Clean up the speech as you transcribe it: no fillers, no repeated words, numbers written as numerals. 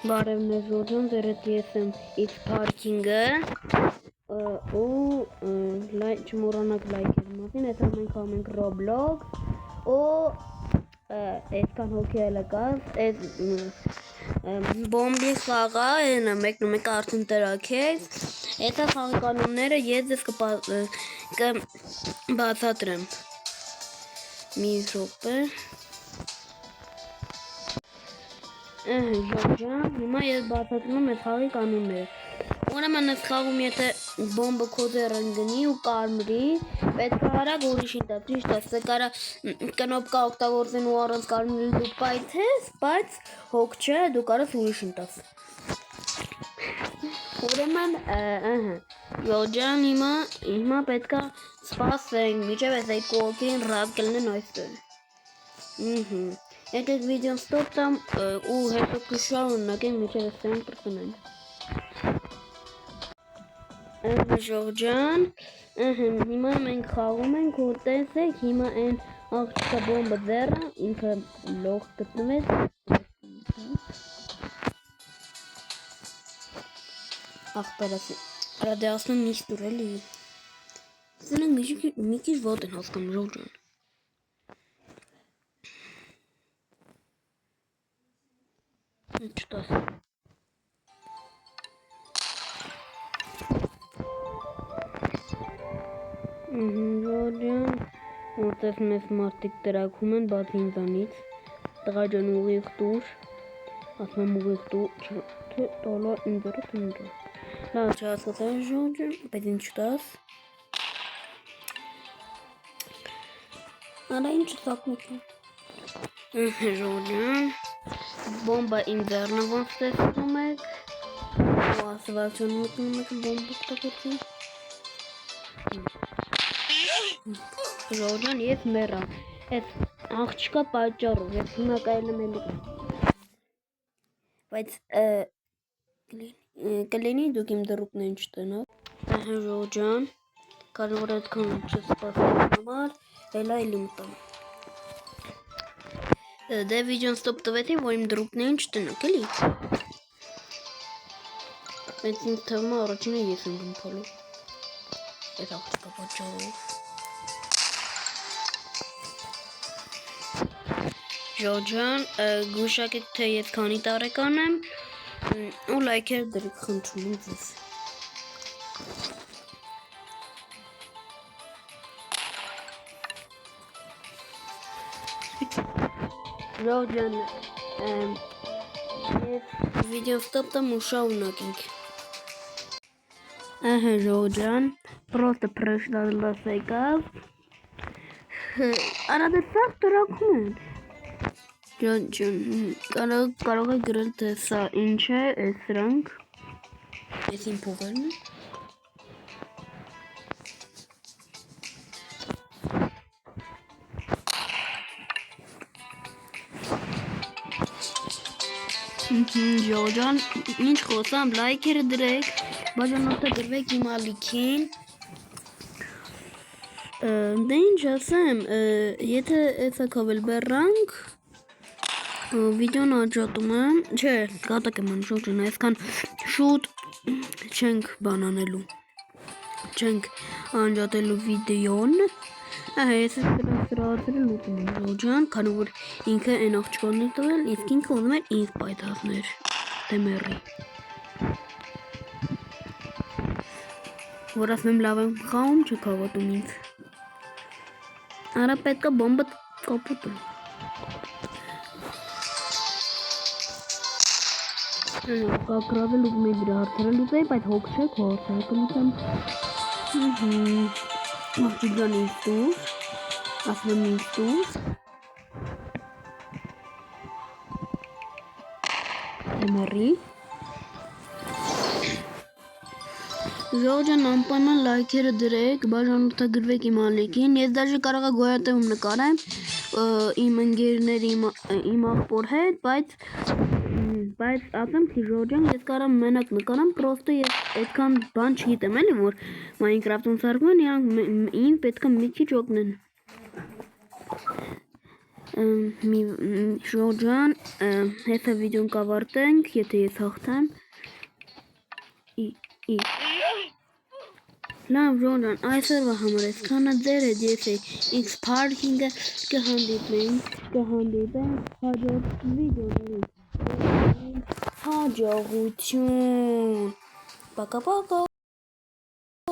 Բարևներ Ժորջան, դերդ ես եմ It's Parking-ը ու չմոռանաք լայքեր մասին, այս մենք անում ենք Roblox ու այսքան հոգի էլ եկավ, այս բոմբի խաղա են մեկն ու մեկը արդեն տրաքեց, այս խաղի կանոնները ես ձեզ կբացատրեմ, մի րոպե Ժորջան, հիմա ես բացատրում եմ խաղի կանոնները։ Ուրեմն այս խաղում եթե բոմբը քո ձեռն գնի ու կարմրի, պետք է արագ ուրիշին տաս, ճիշտ է, սա կարա կնոպկա օգտագործեն ու առանց կարմրի դու պայթես, բայց հոգ չէ, դու կարաս ուրիշին տաս։ Ուրեմն, Ժորջան, հիմա պետք է սպասենք, մինչև այս երկու հոգին ռազ կլինեն այստեղ։ Եկեք վիդեոն ստոպ տամ ու հետո կշարունակենք մինչև ստենք կրկնենք։ Ժորջան, հիմա մենք խաղում ենք ու տեսեք, հիմա այն աղջիկա բոմբը ձեռը, ինքը լող գտնվեց։ Աղբերասի, ռադիասնում միշտ դուր էլի։ Սենենք մի քիչ ոտ են հասկանում Ժորջան։ Չտաս։ Ժորջան, որտեղ մեզ մարդիկ տրաքում են, բաց ինձանից, տղա ջան ուղիղ տուր, ասում եմ ուղիղ տուր, թե տոլա ինձերը թե ինձը, լավ չհասկացա Ժորջան, բայց ինչ տաս, արա ինչ սակմիք է, Ժորջան, բոմբա իմ ձեռնը ոնց տեսնում եք, ու ասվացյոն մտնում եք բոմբը կտակեցին, Ժորջան, ես մեռա, ես աղջիկա պատճառով, ես հիմա կայլեմ էլի, բայց կլինի դուք իմ դրուկն ինչ տնաք, Ժորջան, կարող այդքան չսպասեմ համար, էլա էլի մտամ, դե վիդեոն ստոպ տվեցի, որ իմ դրուկն ինչ տնաք, էլի, բայց ինձ թվում է առաջինը ես եմ բմփալու, ես աղջիկա պատճառով, Ժորջան, գուշակեք թե ես քանի տարեկան եմ ու լայքեր դրեք խնդրում եմ ձեզ։ Ժորջան, ես վիդեոն ստոպ տամ ու շարունակենք։ Ժորջան, պրոստը պրեշնալս եկավ։ Արա դե սաղ տրաքում են։ Կարող է գրել թե սա ինչ է, այս սրանք, այս իմ փողերն է։ Ժորջան, ինչ խոսամ, լայքերը դրեք, բաժանորդը գրվեք իմ ալիքին։ Դե ինչ ասեմ, եթե էսա կավել բեռանք, վիդեոն անջատում եմ, չէ, կատակ եմ անում Ժորջան, այսքան շուտ չենք բանանելու, չենք անջատելու վիդեոն, ես ես սրացրել ուտում եմ Ժորջան, քանի որ ինքը այն աղջկանն է տվել, իսկ ինքը ուզում էր ինձ պայթազներ, դե մեռի, որ ասում եմ լավ եմ խաղում, չեք հավատում ինձ, արա պետք է բոմբը կապուտը, կակրավել ուզում է դրա հարցերել ուզեի, բայց հոգ չեք հարցերը կլուծեմ, աղջիկ ջան ինձ տուր, ասում եմ ինձ տուր, մեռի, Ժորջան անպայման լայքերը դրեք, բաժանորդը գրվեք իմ ալիքին, ես դաժե կարող է գոյատևում նկարեմ իմ ընկերների իմ աղբոր հետ, բայց ասեմ թե Ժորջան ես կարամ մենակ նկարեմ, պրոստը ես այդքան բան չգիտեմ էլի, որ Minecraft-ում սարքում են, իրանք ինձ պետք է մի քիչ օգնեն։ Ժոջան, հետո վիդեոն կավարտենք, եթե ես հաղթեմ։ Լավ Ժոջան, այսօրվա համար այսքանը դեր հետ ես X Parking-ը կհանդիպենք հաջորդ վիդեոներին։ Հաջողություն։ Пока-пока։